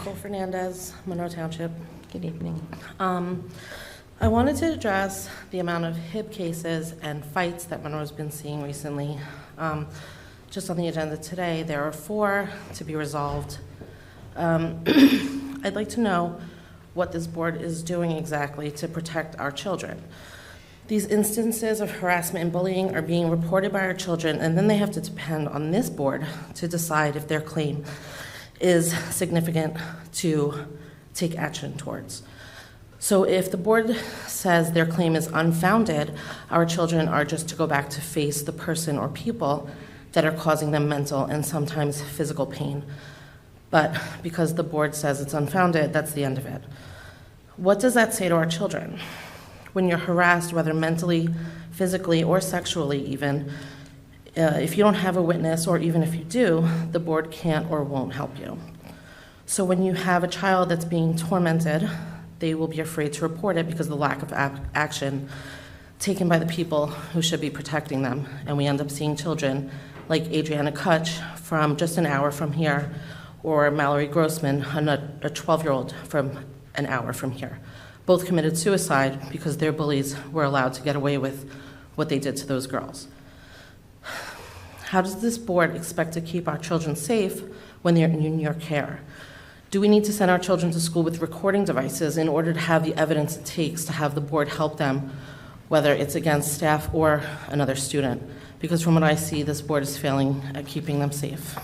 Nicole Fernandez, Monroe Township. Good evening. I wanted to address the amount of hip cases and fights that Monroe's been seeing recently. Just on the agenda today, there are 4 to be resolved. I'd like to know what this board is doing exactly to protect our children. These instances of harassment and bullying are being reported by our children, and then they have to depend on this board to decide if their claim is significant to take action towards. So if the board says their claim is unfounded, our children are just to go back to face the person or people that are causing them mental and sometimes physical pain. But because the board says it's unfounded, that's the end of it. What does that say to our children? When you're harassed, whether mentally, physically, or sexually even, if you don't have a witness, or even if you do, the board can't or won't help you. So when you have a child that's being tormented, they will be afraid to report it because of the lack of action taken by the people who should be protecting them. And we end up seeing children like Adriana Kutch from just an hour from here, or Mallory Grossman, a 12-year-old from an hour from here. Both committed suicide because their bullies were allowed to get away with what they did to those girls. How does this board expect to keep our children safe when they're in your care? Do we need to send our children to school with recording devices in order to have the evidence it takes to have the board help them, whether it's against staff or another student? Because from what I see, this board is failing at keeping them safe.